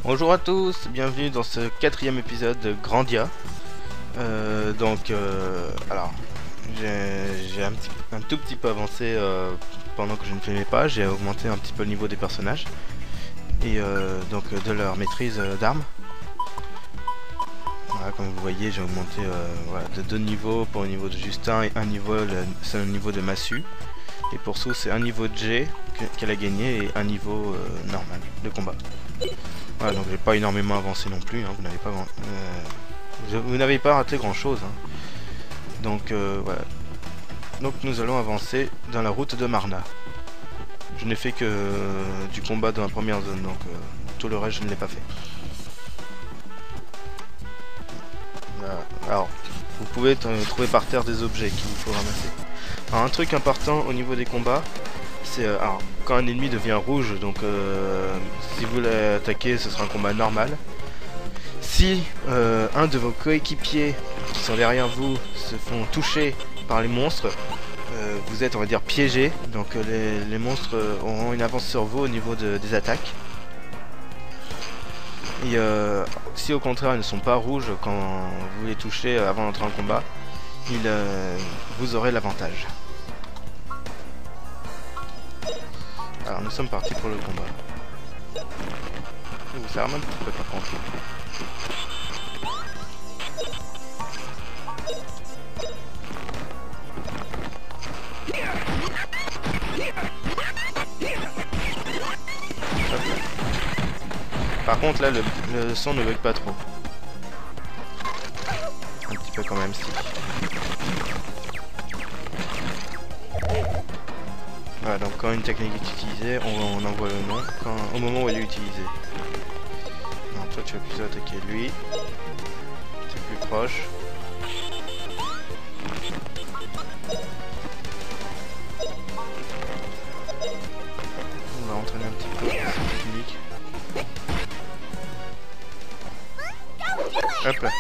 Bonjour à tous, bienvenue dans ce quatrième épisode de Grandia. Alors, j'ai un tout petit peu avancé pendant que je ne filmais pas. J'ai augmenté un petit peu le niveau des personnages et de leur maîtrise d'armes. Voilà, comme vous voyez, j'ai augmenté voilà, de 2 niveaux pour le niveau de Justin et un niveau, c'est un niveau de Massu. Et pour Sue, c'est un niveau de G qu'elle a gagné et un niveau normal de combat. Voilà, donc j'ai pas énormément avancé non plus, hein, vous n'avez pas raté grand chose. Hein. Donc voilà. Donc nous allons avancer dans la route de Marna. Je n'ai fait que du combat dans la première zone, donc tout le reste je ne l'ai pas fait. Voilà. Alors, vous pouvez trouver par terre des objets qu'il faut ramasser. Alors un truc important au niveau des combats, c'est quand un ennemi devient rouge, donc si vous l'attaquez, ce sera un combat normal. Si un de vos coéquipiers qui sont derrière vous se font toucher par les monstres, vous êtes, on va dire, piégé. Donc les monstres auront une avance sur vous au niveau des attaques. Et si au contraire ils ne sont pas rouges quand vous les touchez avant d'entrer en combat, vous aurez l'avantage. Alors nous sommes partis pour le combat. Ça remonte un petit peu par contre. Par contre là le son ne bug pas trop. Un petit peu quand même si. Voilà, donc quand une technique est utilisée, on envoie le nom au moment où elle est utilisée. Non, toi tu vas plutôt attaquer lui. C'est plus proche. On va entraîner un petit peu cette technique. Hop là.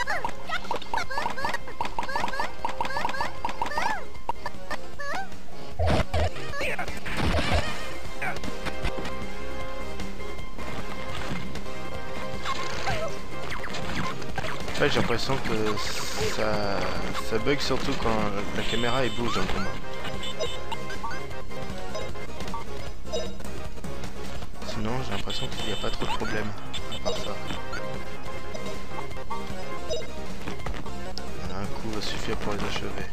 Ouais, j'ai l'impression que ça bug surtout quand la caméra elle bouge dans le combat. Sinon j'ai l'impression qu'il n'y a pas trop de problème à part ça. Voilà, un coup va suffire pour les achever.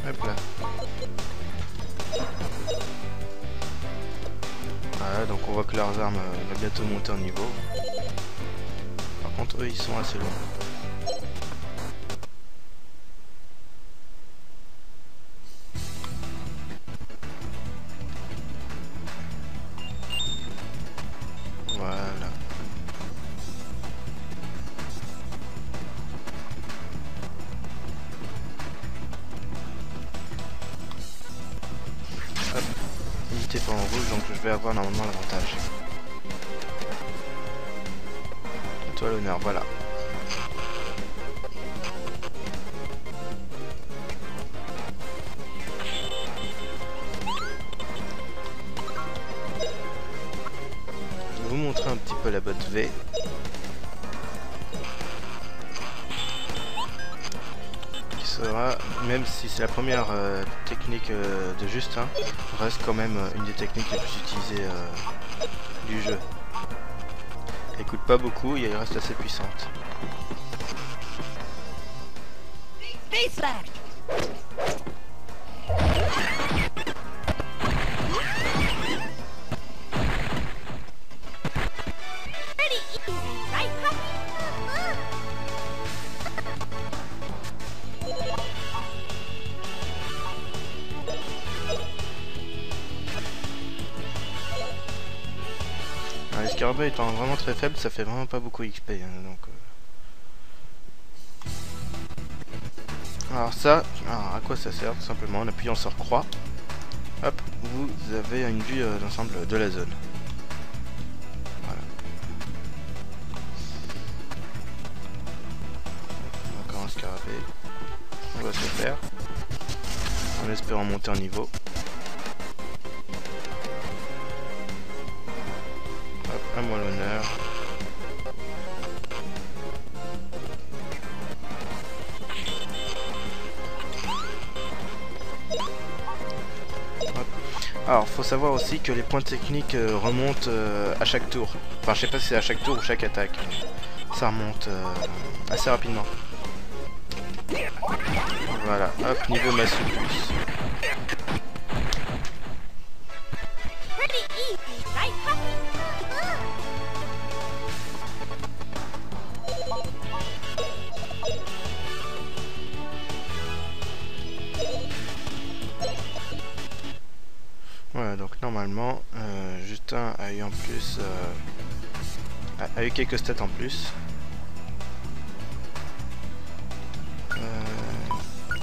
Hop là. Voilà, donc on voit que leurs armes vont bientôt monter en niveau. Par contre eux ils sont assez loin. Voilà. Hop. Il n'était pas en rouge donc je vais avoir normalement l'avantage. À toi l'honneur, voilà. Je vais vous montrer un petit peu la botte V. Qui sera, même si c'est la première technique de Justin, reste quand même une des techniques les plus utilisées du jeu. Elle coûte pas beaucoup et elle reste assez puissante. Les scarabées étant vraiment très faibles, ça fait vraiment pas beaucoup XP. Hein, donc, Alors ça, à quoi ça sert? Tout simplement en appuyant sur croix, hop, vous avez une vue d'ensemble de la zone. Voilà. espérant monter en niveau. Hop, à moi l'honneur. Alors, faut savoir aussi que les points techniques remontent à chaque tour. Enfin, je sais pas si c'est à chaque tour ou chaque attaque. Ça remonte assez rapidement. Voilà, hop, niveau massue plus. Voilà, donc normalement, Justin a eu en plus, a eu quelques stats en plus.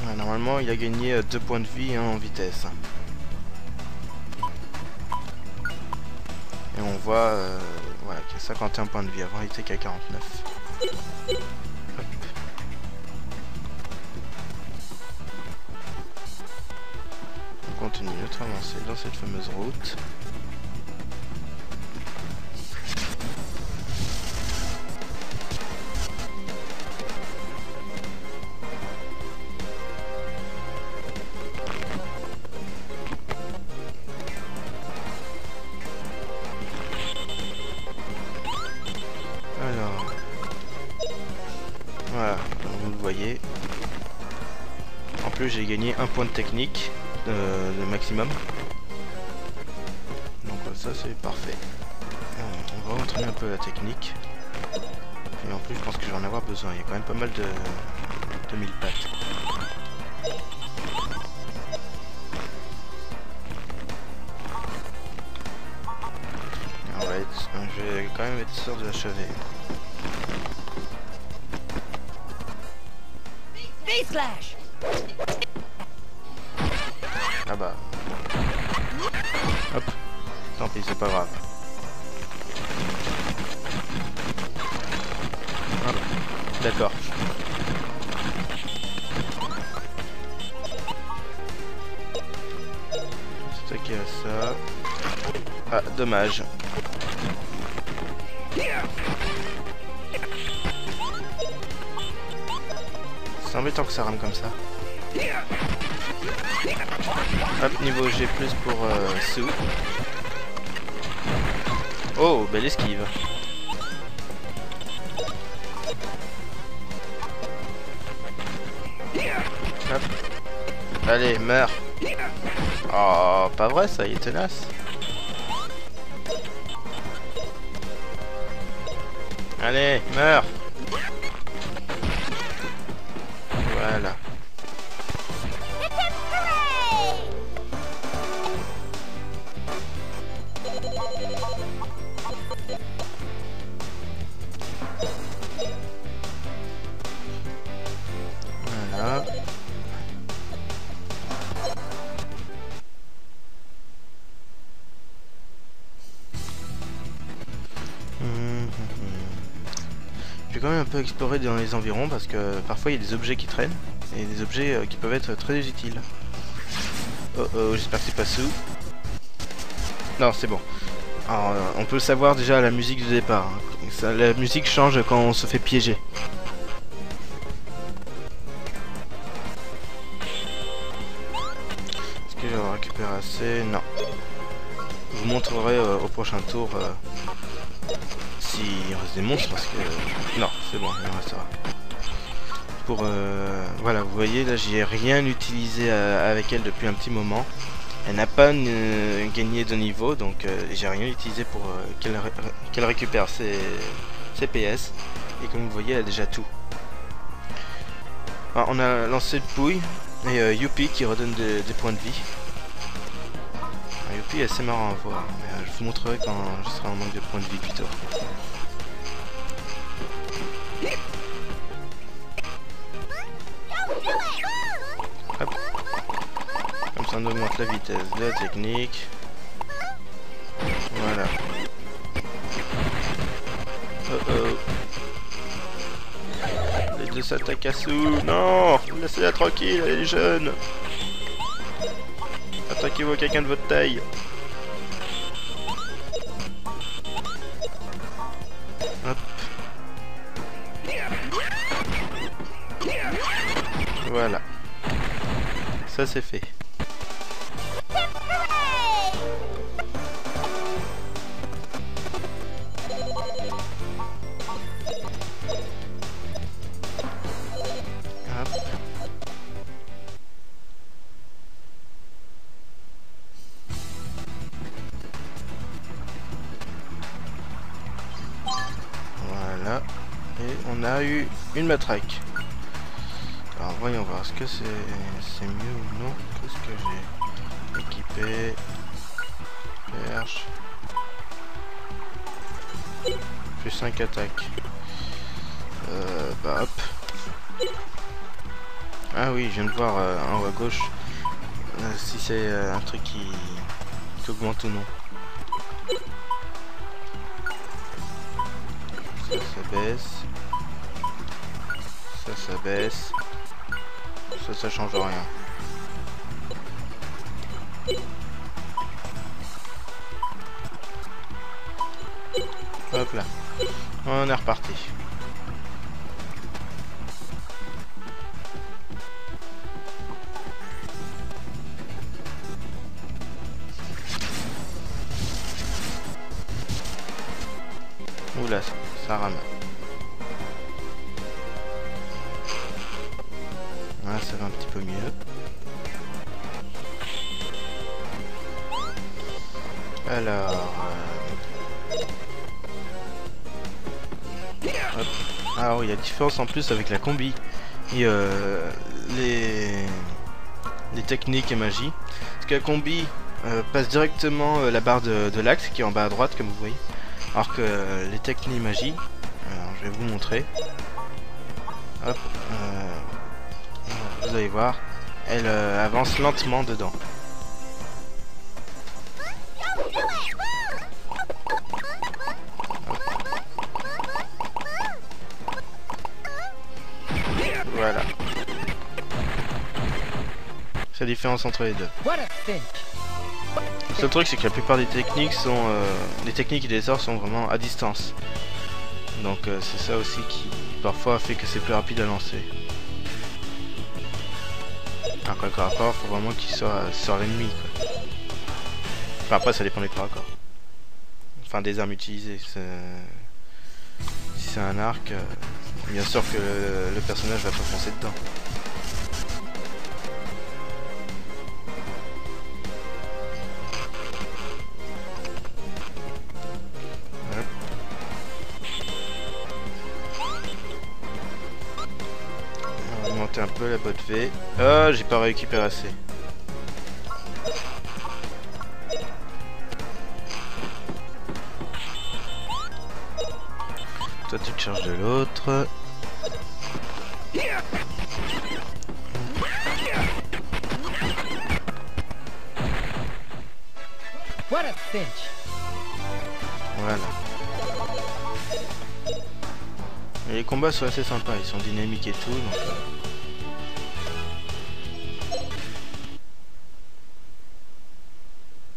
Ouais, normalement, il a gagné 2 points de vie en vitesse. Et on voit voilà, qu'il y a 51 points de vie. Avant, il était qu'à 49. Hop. On continue notre avancée dans cette fameuse route. Alors, voilà, comme vous le voyez. En plus, j'ai gagné un point de technique. Le maximum, donc ça c'est parfait. On va entraîner un peu la technique et en plus je pense que je vais en avoir besoin. Il y a quand même pas mal de mille pattes. Je vais quand même être sûr de l'achever. Ah bah. Hop. Tant pis, c'est pas grave. Ah bah. D'accord. C'est qui a ça. Ah, dommage. C'est embêtant que ça rame comme ça. Hop, niveau G+, pour Sue. Oh, belle esquive. Hop. Allez, meurs. Oh, pas vrai ça, il est tenace. Allez, meurs. Voilà. Voilà. Je vais quand même un peu explorer dans les environs parce que parfois il y a des objets qui traînent et des objets qui peuvent être très utiles. Oh oh, j'espère que c'est pas sous. Non, c'est bon. Alors, on peut le savoir déjà à la musique du départ. Hein. Ça, la musique change quand on se fait piéger. Est-ce que je vais récupérer assez? Non. Je vous montrerai au prochain tour s'il reste des monstres parce que... Non, c'est bon, il en restera. Pour... voilà, vous voyez, là j'ai rien utilisé avec elle depuis un petit moment. Elle n'a pas gagné de niveau, donc j'ai rien utilisé pour qu'elle récupère ses PS. Et comme vous voyez, elle a déjà tout. Alors, on a lancé le Pouille et Youpi qui redonne des points de vie. Alors, Youpi est assez marrant à voir, mais je vous montrerai quand je serai en manque de points de vie plutôt. Hop. Comme ça on augmente la vitesse de la technique. Voilà. Oh oh. Les deux s'attaquent à Sue. Non, laissez-la tranquille, elle est jeune. Attaquez-vous quelqu'un de votre taille. Hop. Voilà. Ça c'est fait. Voilà. Et on a eu une matraque. Alors voyons voir, est-ce que c'est mieux ou non? Qu'est-ce que j'ai équipé? Perche. Plus 5 attaques. Bah hop. Ah oui, je viens de voir en haut à gauche si c'est un truc qui augmente ou non. Ça baisse. Ça baisse. Ça change rien. Hop là. On est reparti. Oula, ça rame. Ah, ça va un petit peu mieux. Alors... hop. Alors, il y a différence en plus avec la combi. Et les techniques et magie. Parce que la combi passe directement la barre de l'axe qui est en bas à droite, comme vous voyez. Alors que les techniques magie, je vais vous montrer. Hop. Vous allez voir, elle avance lentement dedans. Voilà. C'est la différence entre les deux. Le seul truc, c'est que la plupart des techniques sont, les techniques et les sorts sont vraiment à distance. Donc c'est ça aussi qui parfois fait que c'est plus rapide à lancer. Un corps à corps, faut vraiment qu'il soit sur l'ennemi. Enfin après ça dépend des corps à corps. Enfin des armes utilisées. Si c'est un arc, bien sûr que le personnage va pas foncer dedans. Un peu la botte V. Ah, j'ai pas récupéré assez. Toi tu te charges de l'autre. Voilà. Et les combats sont assez sympas, ils sont dynamiques et tout. Donc...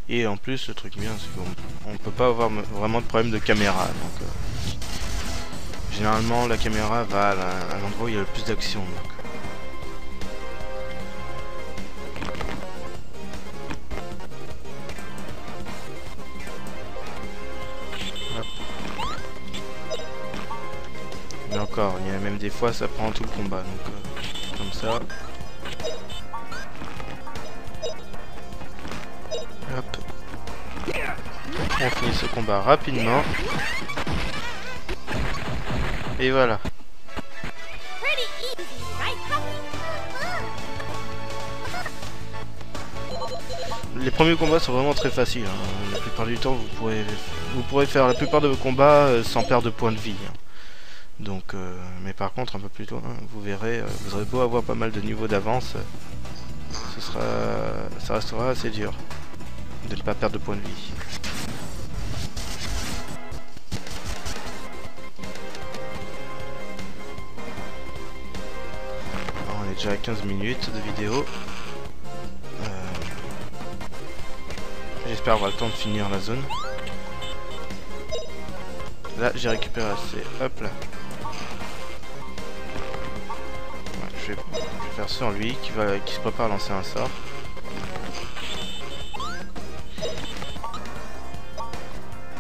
Et en plus, le truc bien, c'est qu'on peut pas avoir vraiment de problème de caméra. Donc, généralement, la caméra va à l'endroit où il y a le plus d'action. Mais encore, il y a même des fois, ça prend tout le combat. Donc, comme ça. Hop. On finit ce combat rapidement. Et voilà. Les premiers combats sont vraiment très faciles. Hein. La plupart du temps, vous pourrez faire la plupart de vos combats sans perdre de points de vie. Hein. Donc, mais par contre, un peu plus tôt, hein, vous verrez, vous aurez beau avoir pas mal de niveaux d'avance, ça restera assez dur de ne pas perdre de points de vie. Alors, on est déjà à 15 minutes de vidéo. J'espère avoir le temps de finir la zone. Là, j'ai récupéré assez. Hop là. Ouais, je vais faire sur lui qui se prépare à lancer un sort.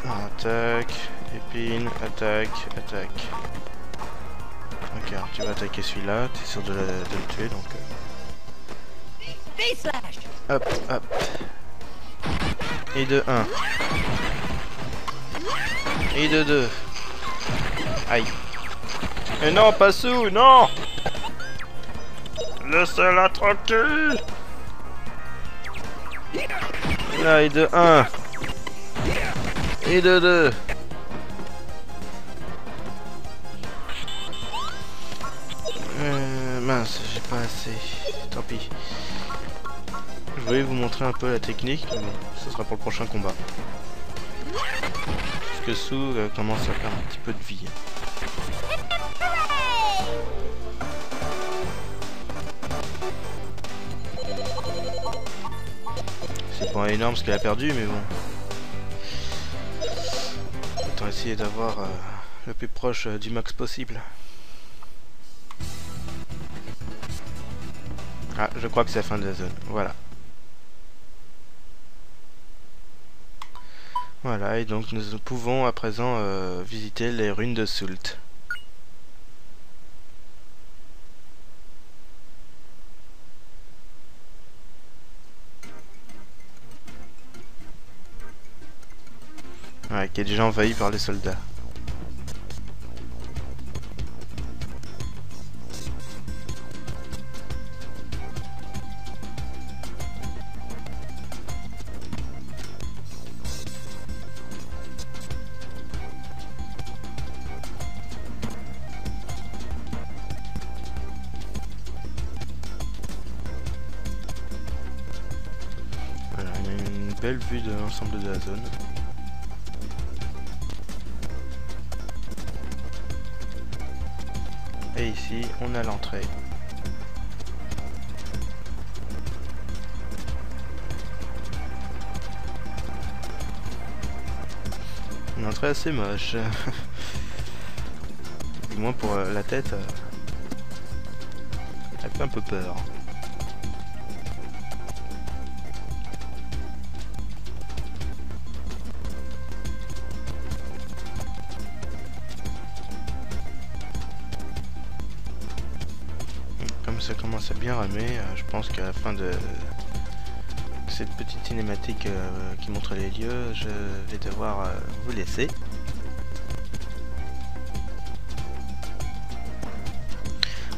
Attaque, épine, attaque, attaque. Ok, alors tu vas attaquer celui-là, t'es sûr de le tuer donc. Hop, hop. Et de 1. Et de 2. Aïe. Mais non, pas sous, non! Laissez-la tranquille! Là, et de 1. Et de 2. Mince, j'ai pas assez. Tant pis. Je voulais vous montrer un peu la technique, mais bon, ce sera pour le prochain combat. Parce que Sue commence à perdre un petit peu de vie. C'est pas énorme ce qu'elle a perdu, mais bon. Autant essayer d'avoir le plus proche du max possible. Ah, je crois que c'est la fin de la zone. Voilà. Voilà, et donc nous pouvons à présent visiter les ruines de Sult. Ouais, qui est déjà envahi par les soldats. Voilà, il y a une belle vue de l'ensemble de la zone. Et ici, on a l'entrée. Une entrée assez moche. Du moins pour la tête, elle fait un peu peur. Comme ça commence à bien ramer, je pense qu'à la fin de cette petite cinématique qui montre les lieux, je vais devoir vous laisser.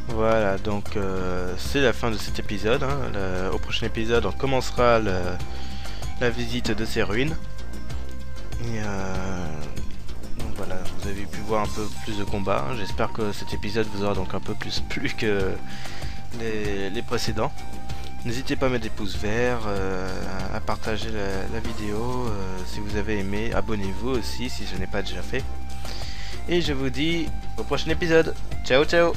Voilà, donc c'est la fin de cet épisode. Hein. Au prochain épisode, on commencera la visite de ces ruines. Et donc voilà, vous avez pu voir un peu plus de combats. J'espère que cet épisode vous aura donc un peu plus plu que les précédents. N'hésitez pas à mettre des pouces verts, à partager la vidéo si vous avez aimé. Abonnez-vous aussi si ce n'est pas déjà fait. Et je vous dis au prochain épisode. Ciao ciao.